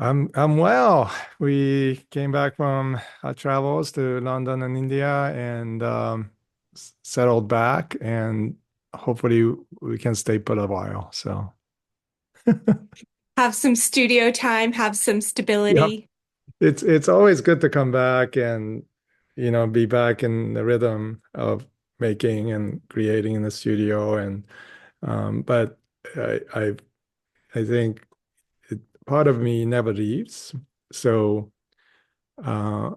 I'm well. We came back from our travels to London and India and settled back, and hopefully we can stay put a while. So Have some studio time, have some yeah, stability. it's always good to come back and be back in the rhythm of making and creating in the studio. And but I I, I think part of me never leaves. So uh,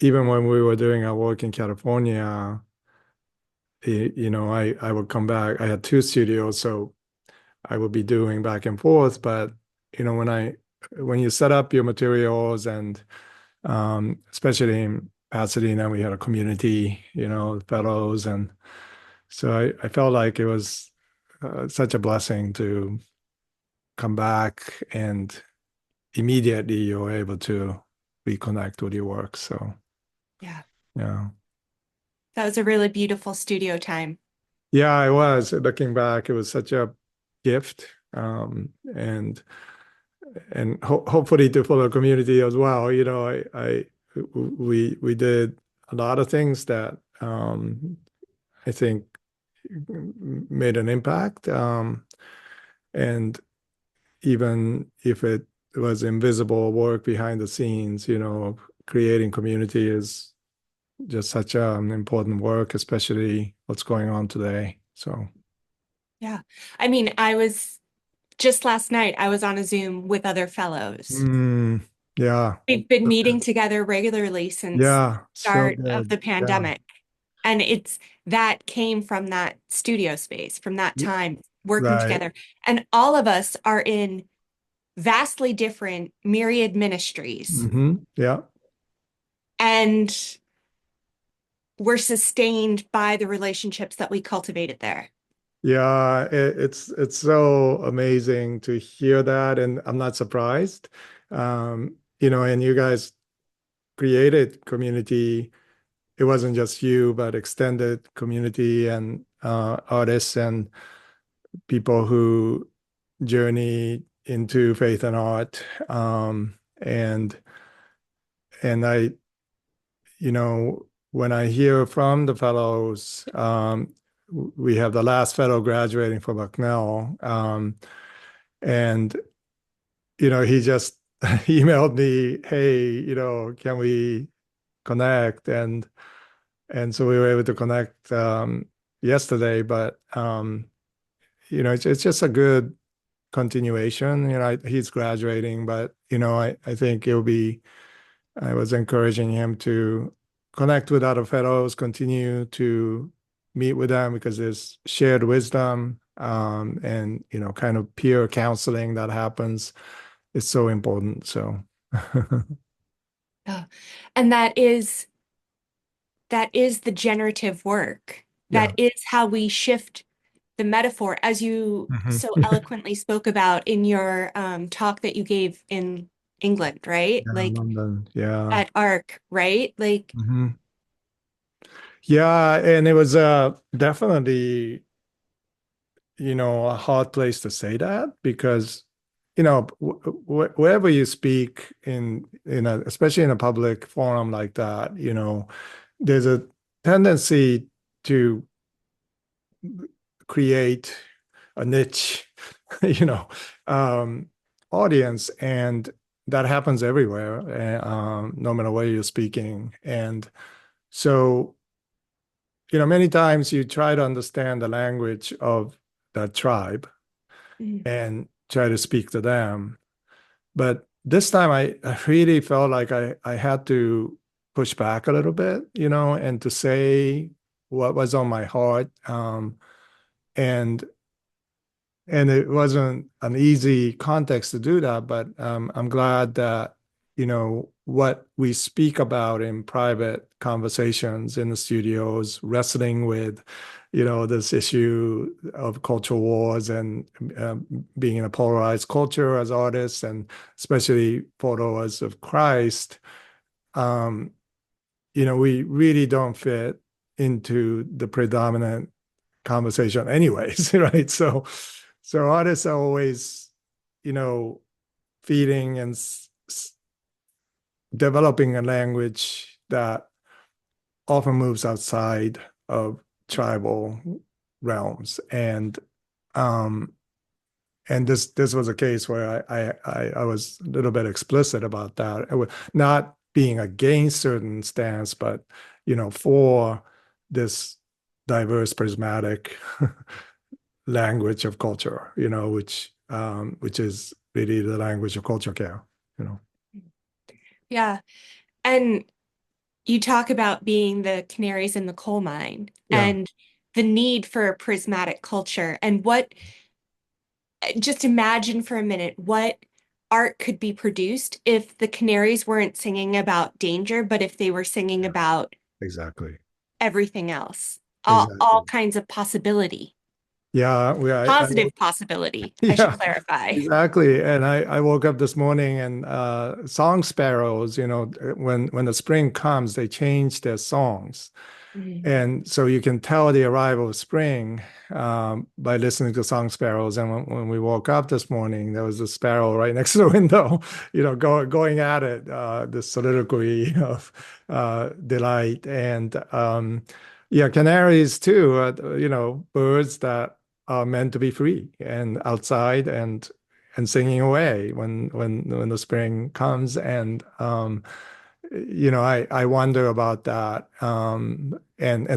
even when we were doing our work in California, I would come back. I had two studios, so I would be doing back and forth. But when you set up your materials and especially in Pasadena, we had a community, fellows, and so I felt like it was such a blessing to come back and immediately you're able to reconnect with your work. So Yeah, yeah. that was a really beautiful studio time. Yeah, I was. Looking back, it was such a gift. And hopefully to follow community as well. We did a lot of things that I think made an impact. And even if it was invisible work behind the scenes, creating community is just such an important work, especially what's going on today. So. Yeah. I mean, I was just last night, I was on a Zoom with other fellows. Mm, yeah. We've been meeting together regularly since the Yeah, so start of good. the Yeah. pandemic. And it's that came from that studio space, from that time working Right. together. And all of us are in vastly different myriad ministries. Yeah. And we're sustained by the relationships that we cultivated there. Yeah, it's so amazing to hear that, and I'm not surprised. And you guys created community. It wasn't just you, but extended community and artists and people who journey into faith and art. And when I hear from the fellows, we have the last fellow graduating from Bucknell, and he just emailed me, "Hey, can we connect?" And so we were able to connect yesterday. But it's just a good continuation. He's graduating, but I think it'll be. I was encouraging him to connect with other fellows, continue to meet with them because there's shared wisdom, and kind of peer counseling that happens is so important. So Yeah. And that is the generative work. yeah. That is how we shift the metaphor, as you Mhm. so eloquently spoke about in your talk that you gave in England, right? Yeah, Like London. Yeah. at ARC, right? Like, Mhm. Yeah, and it was definitely, a hard place to say that because, wherever you speak especially in a public forum like that, there's a tendency to create a niche, you know, um, audience, and that happens everywhere, no matter where you're speaking. And so, many times you try to understand the language of that tribe mm, and try to speak to them. But this time I really felt like I had to push back a little bit, and to say what was on my heart. And and it wasn't an easy context to do that, but I'm glad that what we speak about in private conversations in the studios, wrestling with this issue of cultural wars and being in a polarized culture as artists, and especially followers of Christ. um, we really don't fit into the predominant conversation anyways, right? So artists are always, you know, feeding and developing a language that often moves outside of tribal realms. Um, and this was a case where I was a little bit explicit about that. It was not being against certain stance, but for this diverse, prismatic language of culture, which is really the language of culture care. Yeah. And you talk about being the canaries in the coal mine Yeah, and the need for a prismatic culture. And just imagine for a minute what art could be produced if the canaries weren't singing about danger, but if they were singing yeah, about exactly, everything else, all exactly. kinds of possibility, Yeah, positive possibility, I should yeah, clarify. exactly. And I woke up this morning and song sparrows, when the spring comes, they change their songs. Mhm. And so you can tell the arrival of spring by listening to song sparrows. And when we woke up this morning, there was a sparrow right next to the window, going at it, this soliloquy of delight. And yeah, canaries too, birds that are meant to be free and outside and singing away when the spring comes. And I wonder about that. And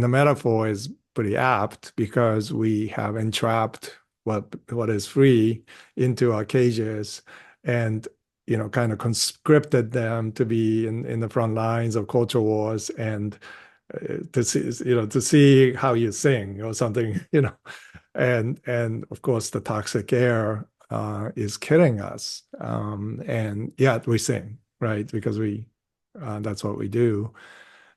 the metaphor is pretty apt because we have entrapped what is free into our cages and kind of conscripted them to be in the front lines of culture wars and to see how you sing or something, and of course the toxic air is killing us, and yet we sing, right? Because that's what we do.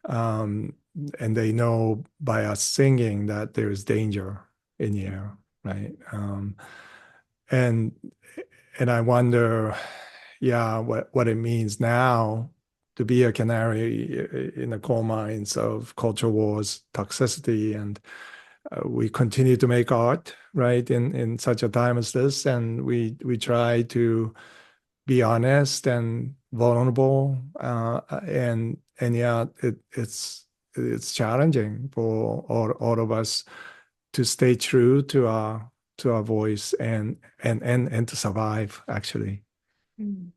Um, and they know by us singing that there is danger in the air, right? And and I wonder, yeah, what it means now to be a canary in the coal mines of culture wars, toxicity, and we continue to make art, right, in such a time as this, and we try to be honest and vulnerable, and yeah, it's challenging for all of us to stay true to our voice and to survive actually. Mm.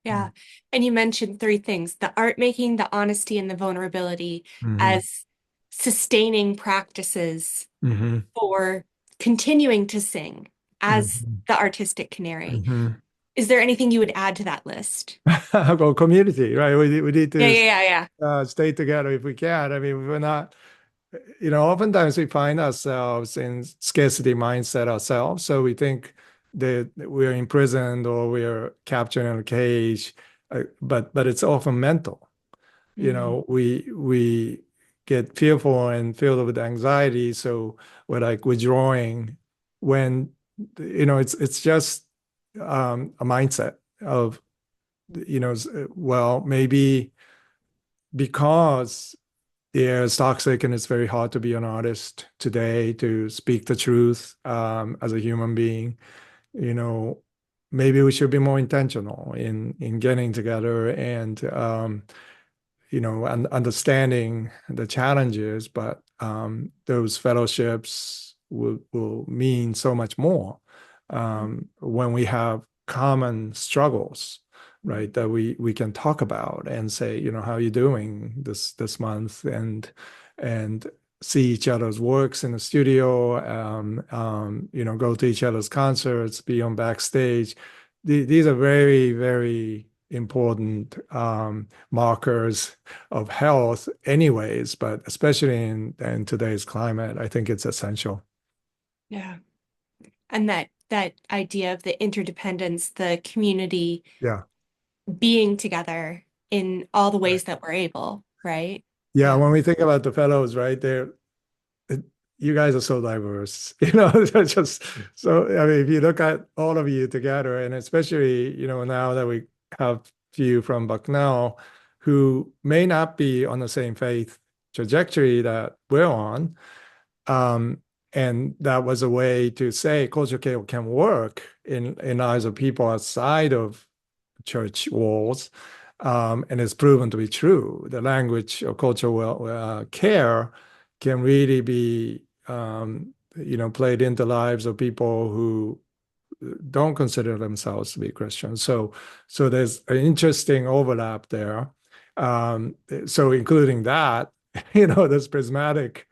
Yeah. And you mentioned three things, the art making, the honesty, and the vulnerability Mm-hmm. as sustaining practices Mm-hmm. for continuing to sing as Mm-hmm. the artistic canary. Mm-hmm. Is there anything you would add to that list? Well, community, right? We need Yeah, to yeah, yeah, yeah. stay together if we can. I mean, we're not, oftentimes we find ourselves in scarcity mindset ourselves. So we think that we're imprisoned or we're captured in a cage, but it's often mental. Mhm. We get fearful and filled with anxiety, so we're like withdrawing when it's just a mindset of well, maybe because the air is toxic and it's very hard to be an artist today, to speak the truth as a human being. You know, maybe we should be more intentional in getting together and and understanding the challenges, but those fellowships will mean so much more when we have common struggles, right? That we can talk about and say, how are you doing this month, and see each other's works in the studio, go to each other's concerts, be on backstage. These are very, very important markers of health anyways, but especially in today's climate, I think it's essential. Yeah. And that idea of the interdependence, the community Yeah. being together in all the Right. ways that we're able, right? Yeah, Yeah. when we think about the fellows, right, you guys are so diverse, they're just so, I mean, if you look at all of you together, and especially, now that we have few from Bucknell who may not be on the same faith trajectory that we're on, um, and that was a way to say culture can work in eyes of people outside of church walls. And it's proven to be true. The language or cultural care can really be, played into lives of people who don't consider themselves to be Christians. So there's an interesting overlap there. So including that, this prismatic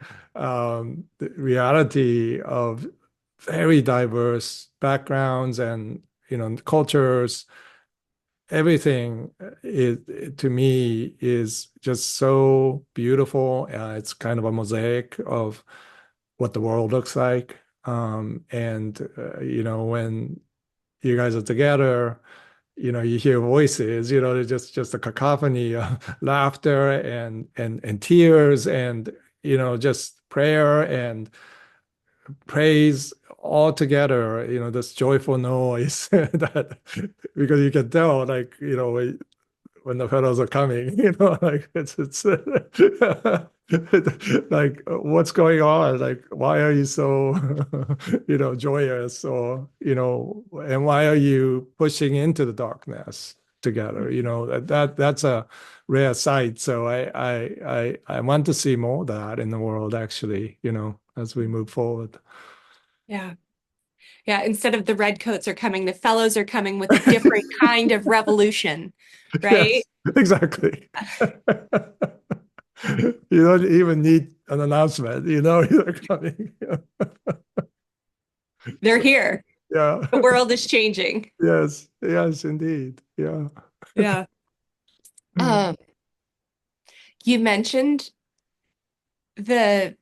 reality of very diverse backgrounds and cultures. Everything to me is just so beautiful. It's kind of a mosaic of what the world looks like. When you guys are together, you hear voices, there's just a cacophony of laughter and tears and, just prayer and praise all together, this joyful noise that because you can tell, like, when the fellows are coming, like it's like what's going on? Like, why are you so, joyous or, and why are you pushing into the darkness together? That's a rare sight. So I want to see more of that in the world, actually, as we move forward. Yeah. Yeah. Instead of the redcoats are coming, the fellows are coming with a different kind of revolution, right? Yes, exactly. You don't even need an announcement, you're coming. They're here. Yeah. The world is changing. Yes, yes, indeed. Yeah. Yeah. Um, you mentioned the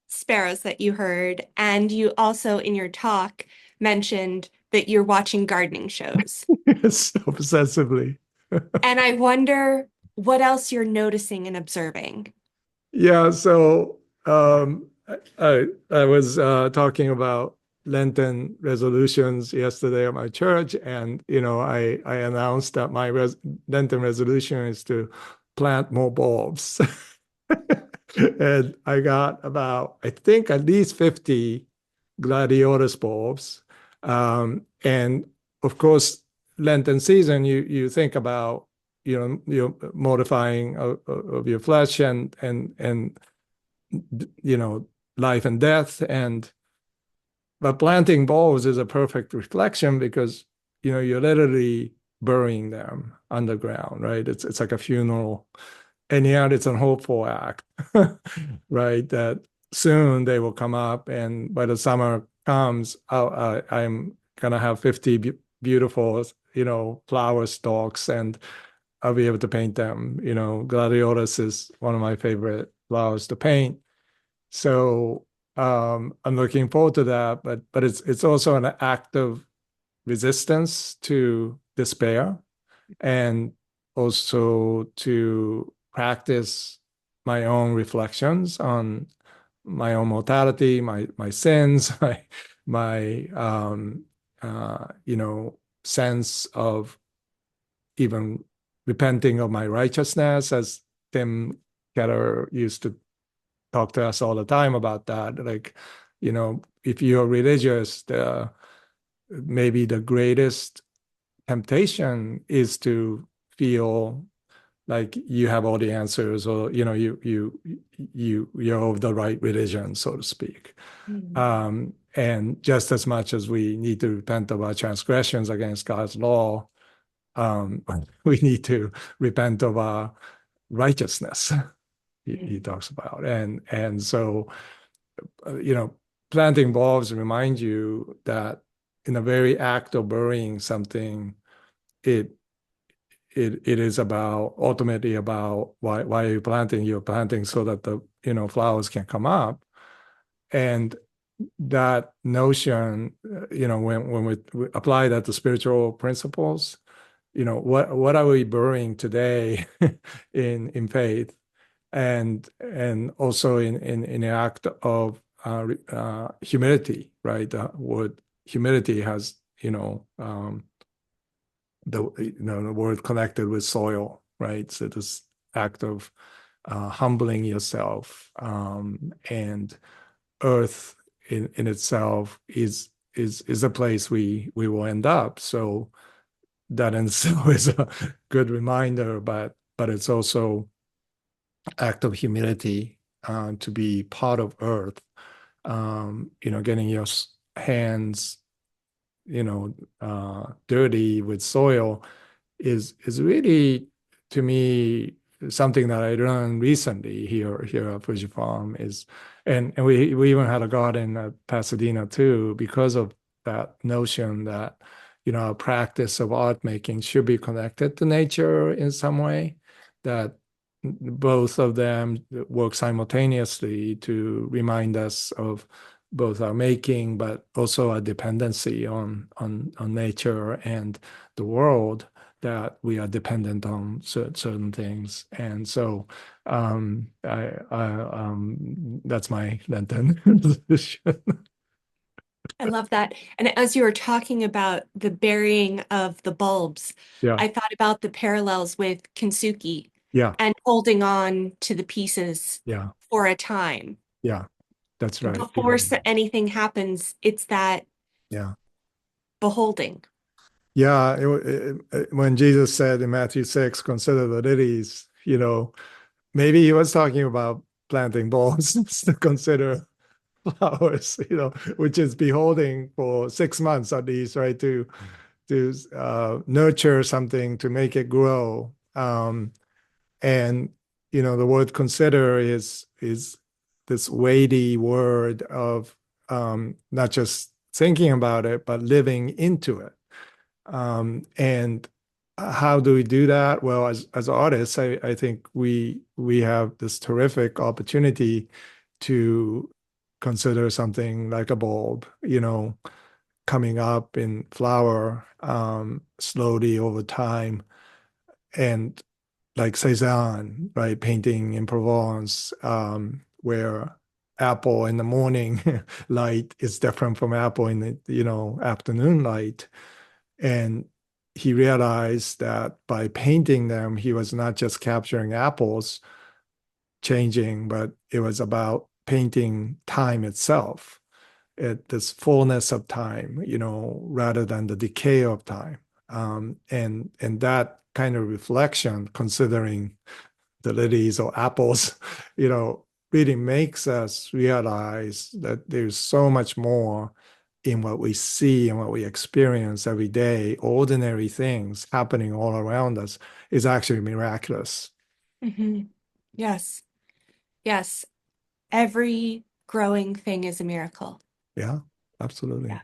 sparrows that you heard, and you also in your talk mentioned that you're watching gardening shows. Yes, obsessively. And I wonder what else you're noticing and observing. Yeah, so I was talking about Lenten resolutions yesterday at my church, and I announced that my Lenten resolution is to plant more bulbs. And I got about, I think, at least 50 gladiolus bulbs. And of course, Lenten season, you think about, you're mortifying of your flesh and life and death. But planting bulbs is a perfect reflection because, you're literally burying them underground, right? It's like a funeral, and yet it's an hopeful act, right? That soon they will come up, and by the summer comes, I'm gonna have 50 beautiful, flower stalks, and I'll be able to paint them. Gladiolus is one of my favorite flowers to paint. So I'm looking forward to that, but it's also an act of resistance to despair, and also to practice my own reflections on my own mortality, my sins, my sense of even repenting of my righteousness, as Tim Keller used to talk to us all the time about that. Like, if you're religious, maybe the greatest temptation is to feel like you have all the answers, or you're of the right religion, so to speak. Mm. And just as much as we need to repent of our transgressions against God's law, um, we need to repent of our righteousness. He talks about, and so planting bulbs remind you that in the very act of burying something, it it is about ultimately about why are you planting? You're planting so that the flowers can come up, and that notion, when we apply that to spiritual principles, what are we burying today in faith, and also in the act of humility, right? The word humility has the word connected with soil, right? So this act of humbling yourself, and earth in itself is a place we will end up. So that in itself is a good reminder, but it's also act of humility to be part of Earth. Getting your hands, dirty with soil is really, to me, something that I learned recently here at Fuji Farm is, and we even had a garden at Pasadena too, because of that notion that our practice of art making should be connected to nature in some way, that both of them work simultaneously to remind us of both our making, but also our dependency on nature and the world, that we are dependent on certain things. And so that's my Lenten position. I love that. And as you were talking about the burying of the bulbs, Yeah, I thought about the parallels with kintsugi yeah, and holding on to the pieces yeah, for a time. yeah. That's right. Before anything happens, it's that Yeah. beholding. Yeah, when Jesus said in Matthew 6, consider the lilies, maybe he was talking about planting bulbs to consider flowers, which is beholding for 6 months at least, right? To nurture something, to make it grow. And the word consider is this weighty word of not just thinking about it, but living into it. And how do we do that? Well, as artists, I think we have this terrific opportunity to consider something like a bulb, coming up in flower slowly over time, and like Cézanne, right, painting in Provence, where apple in the morning light is different from apple in the afternoon light. And he realized that by painting them, he was not just capturing apples changing, but it was about painting time itself, this fullness of time, rather than the decay of time. And that kind of reflection, considering the lilies or apples, really makes us realize that there's so much more in what we see and what we experience every day. Ordinary things happening all around us is actually miraculous. Mhm. Yes, yes. Every growing thing is a miracle. Yeah, absolutely. Yeah.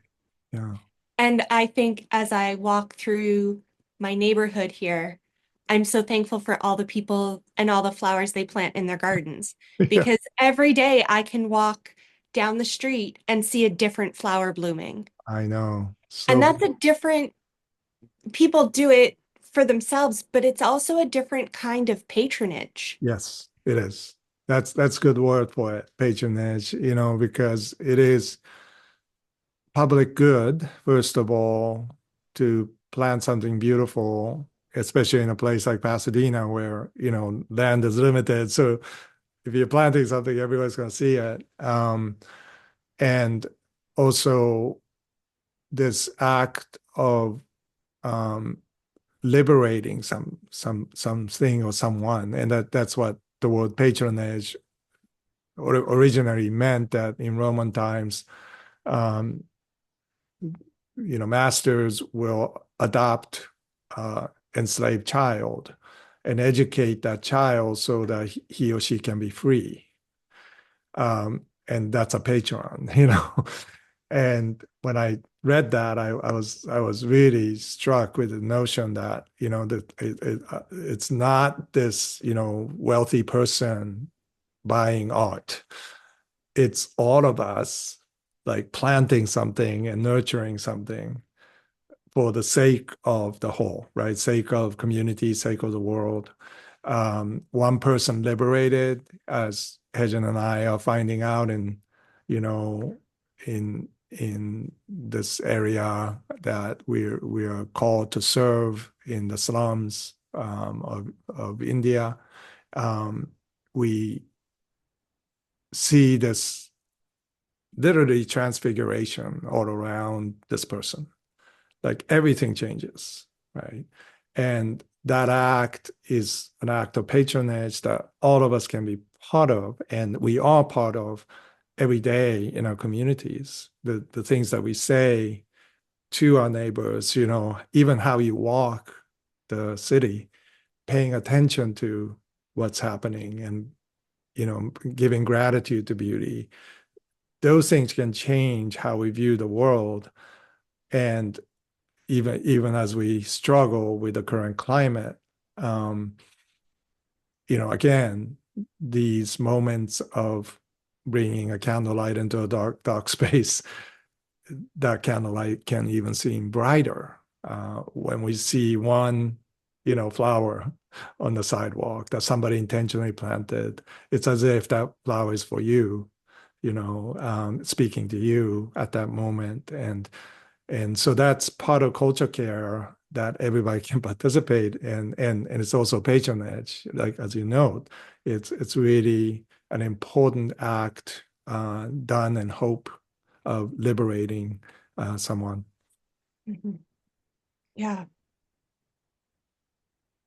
Yeah. And I think as I walk through my neighborhood here, I'm so thankful for all the people and all the flowers they plant in their gardens Yeah, because every day I can walk down the street and see a different flower blooming. I know. And So, that's a different, people do it for themselves, but it's also a different kind of patronage. yes, it is. That's good word for it, patronage, because it is public good, first of all, to plant something beautiful, especially in a place like Pasadena where, land is limited. So if you're planting something, everyone's going to see it. And also this act of um, liberating something or someone, and that's what the word patronage originally meant. That in Roman times, um, masters will adopt enslaved child and educate that child so that he or she can be free. And that's a patron, And when I read that, I was really struck with the notion that that it's not this wealthy person buying art. It's all of us like planting something and nurturing something for the sake of the whole, right? Sake of community, sake of the world. One person liberated, as Hejan and I are finding out you know, in this area that we are called to serve in the slums of India. We see this literally transfiguration all around this person. Like everything changes. right? And that act is an act of patronage that all of us can be part of, and we are part of every day in our communities. The things that we say to our neighbors, even how you walk the city, paying attention to what's happening and, giving gratitude to beauty. Those things can change how we view the world. And even as we struggle with the current climate, um, again, these moments of bringing a candlelight into a dark, dark space, that candlelight can even seem brighter when we see one, flower on the sidewalk that somebody intentionally planted. It's as if that flower is for you, speaking to you at that moment. And so that's part of culture care that everybody can participate in. And it's also patronage, like as you note, it's really an important act done in hope of liberating someone. Mhm. Yeah.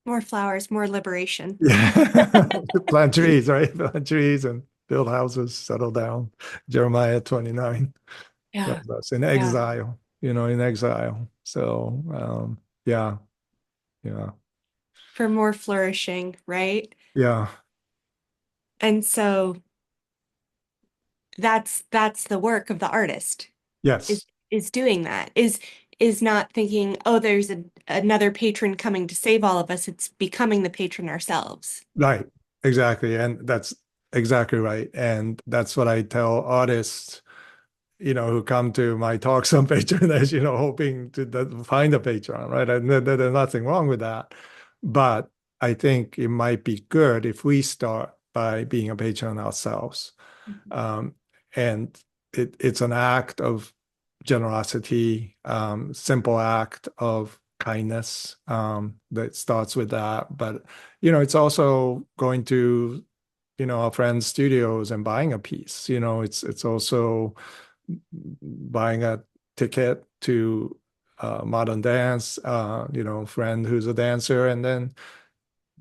More flowers, more liberation. Yeah. Plant trees, right? Plant trees and build houses, settle down. Jeremiah 29 Yeah. tells us in Yeah. exile, in exile. So yeah, yeah, For more flourishing, right? yeah. And so that's the work of the artist is Yes. is doing that. Is not thinking, oh, there's another patron coming to save all of us. It's becoming the patron ourselves. Right. Exactly. And that's exactly right. And that's what I tell artists, who come to my talks on patronage, hoping to find a patron, right? And there's nothing wrong with that. But I think it might be good if we start by being a patron ourselves. Mhm. Um, and it's an act of generosity, simple act of kindness that starts with that. But, it's also going to, our friends' studios and buying a piece. It's also buying a ticket to modern dance, friend who's a dancer, and then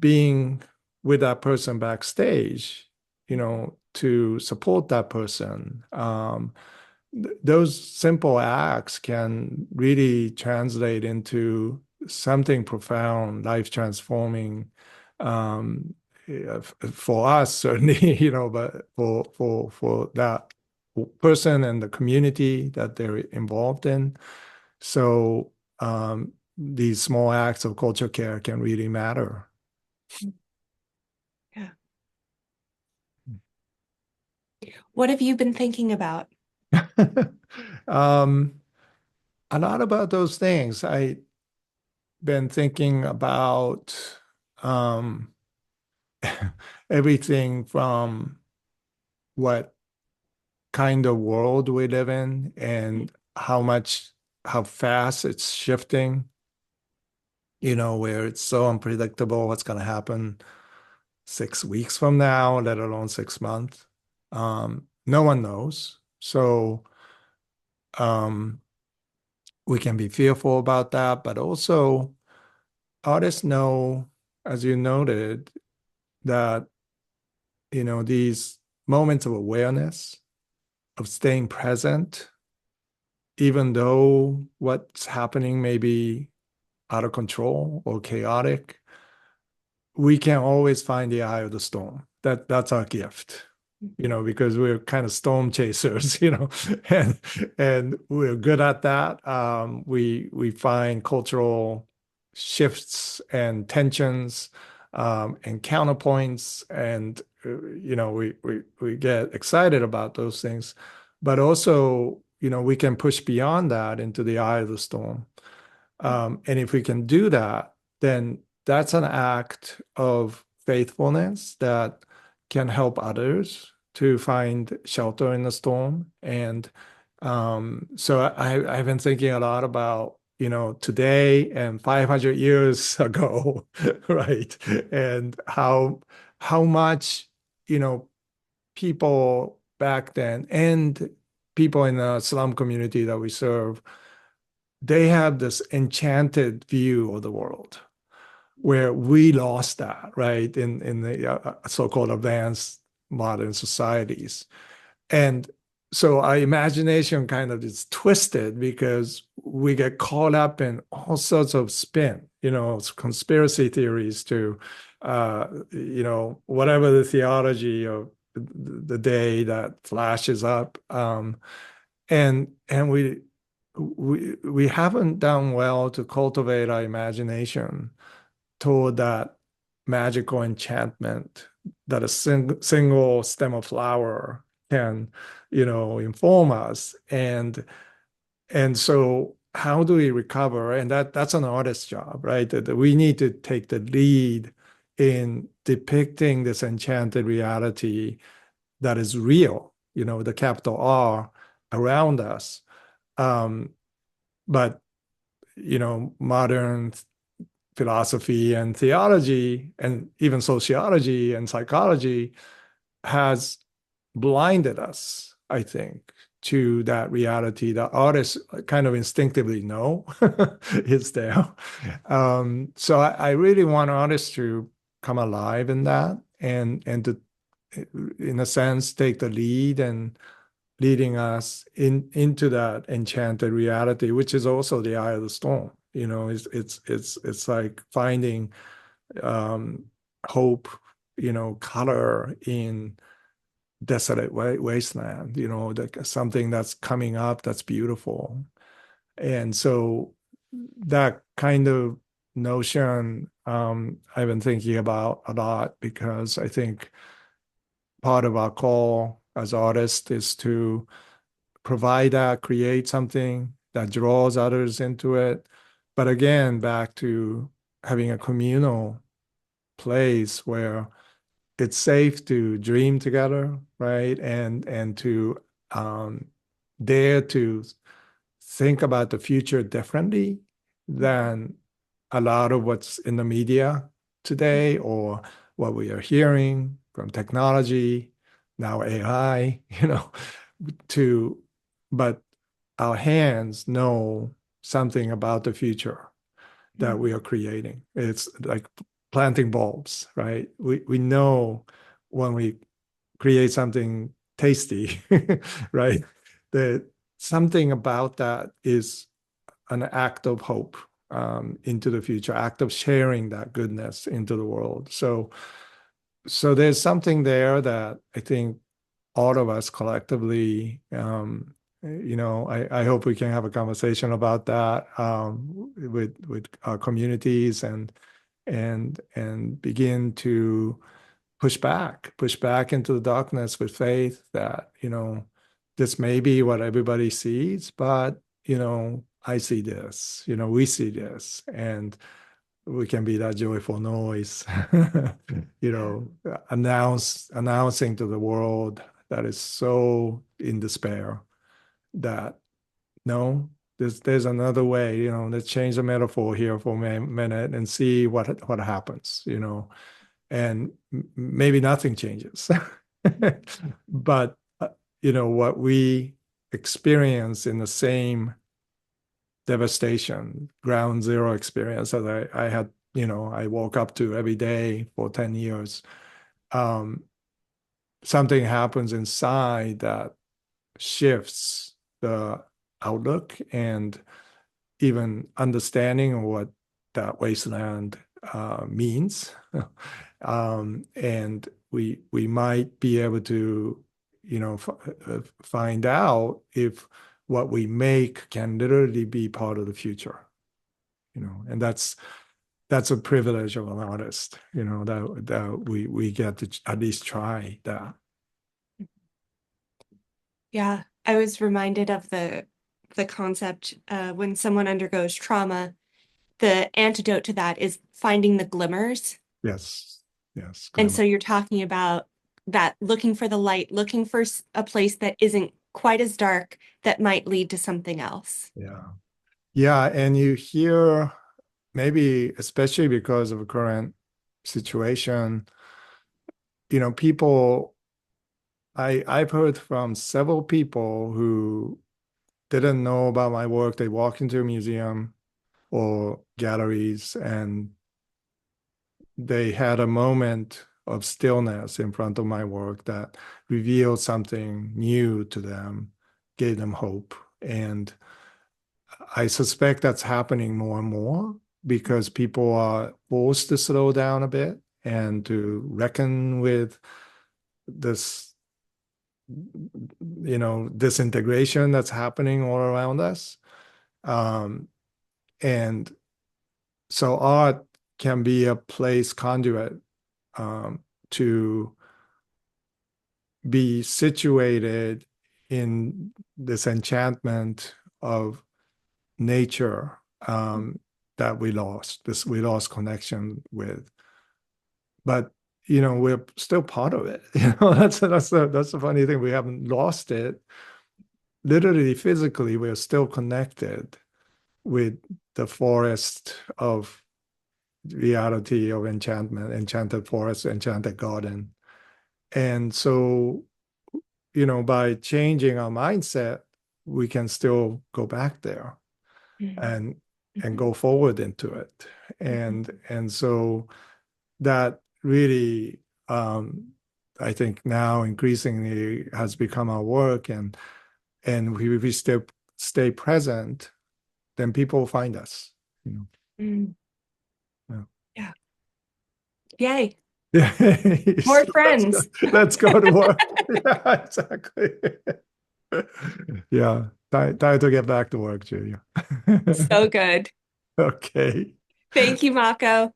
being with that person backstage, to support that person. Those simple acts can really translate into something profound, life transforming for us, certainly, but for that person and the community that they're involved in. So these small acts of culture care can really matter. Yeah. What have you been thinking about? um, a lot about those things. I been thinking about um, everything from what kind of world we live in and how fast it's shifting, where it's so unpredictable what's going to happen 6 weeks from now, let alone 6 months. No one knows. So um, we can be fearful about that, but also artists know, as you noted, that these moments of awareness, of staying present, even though what's happening may be out of control or chaotic, we can always find the eye of the storm. That's our gift, because we're kind of storm chasers, and we're good at that. We find cultural shifts and tensions and counterpoints, and we get excited about those things, but also we can push beyond that into the eye of the storm. And if we can do that, then that's an act of faithfulness that can help others to find shelter in the storm. And so I've been thinking a lot about, today and 500 years ago, right? And how much, people back then and people in the slum community that we serve they have this enchanted view of the world where we lost that, right? In the so-called advanced modern societies. And so our imagination kind of is twisted because we get caught up in all sorts of spin, conspiracy theories to, whatever the theology of the day that flashes up. And we haven't done well to cultivate our imagination toward that magical enchantment that a single stem of flower can, inform us. And so how do we recover? And that's an artist's job, right? That we need to take the lead in depicting this enchanted reality that is real, the capital R around us. Um, but modern philosophy and theology and even sociology and psychology has blinded us, I think, to that reality that artists kind of instinctively know is there. So I really want artists to come alive in that and to, in a sense, take the lead and leading us into that enchanted reality, which is also the eye of the storm. It's like finding um, hope, color in desolate wasteland. Something that's coming up that's beautiful. And so that kind of notion I've been thinking about a lot because I think part of our call as artists is to provide that, create something that draws others into it. But again, back to having a communal place where it's safe to dream together, right? And to um, dare to think about the future differently than a lot of what's in the media today or what we are hearing from technology, now AI, to, but our hands know something about the future that we are creating. It's like planting bulbs, right? We know when we create something tasty, right? That something about that is an act of hope into the future, act of sharing that goodness into the world. So there's something there that I think all of us collectively, I hope we can have a conversation about that with our communities and begin to push back into the darkness with faith that, this may be what everybody sees, but, I see this, we see this, and we can be that joyful noise, announcing to the world that is so in despair that no, there's another way, let's change the metaphor here for a minute and see what happens, and maybe nothing changes. But, what we experience in the same devastation, ground zero experience that I had, I woke up to every day for 10 years. Um, Something happens inside that shifts the outlook and even understanding of what that wasteland means. And we might be able to, find out if what we make can literally be part of the future, and that's a privilege of an artist, that we get to at least try that. Yeah, I was reminded of the concept when someone undergoes trauma, the antidote to that is finding the glimmers. Yes, yes, And glimmer. so you're talking about that, looking for the light, looking for a place that isn't quite as dark that might lead to something else. Yeah, yeah, and you hear, maybe especially because of the current situation, people, I've heard from several people who didn't know about my work, they walk into a museum or galleries and they had a moment of stillness in front of my work that revealed something new to them, gave them hope. And I suspect that's happening more and more because people are forced to slow down a bit and to reckon with this, disintegration that's happening all around us. Um, and so art can be a place conduit to be situated in this enchantment of nature that we lost connection with. But we're still part of it. That's the funny thing. We haven't lost it. Literally, physically, we're still connected with the forest of reality of enchantment, enchanted forest, enchanted garden. And so, by changing our mindset, we can still go back there Mhm. and Mhm. go forward into it. Mhm. And so that really I think now increasingly has become our work and we still stay present, then people find us. You know. Mm. Yeah. Yeah. Yay. Yeah. More So friends. let's go to work. Yeah, exactly. Yeah. Time to get back to work, Julia. So good. Okay. Thank you, Mako.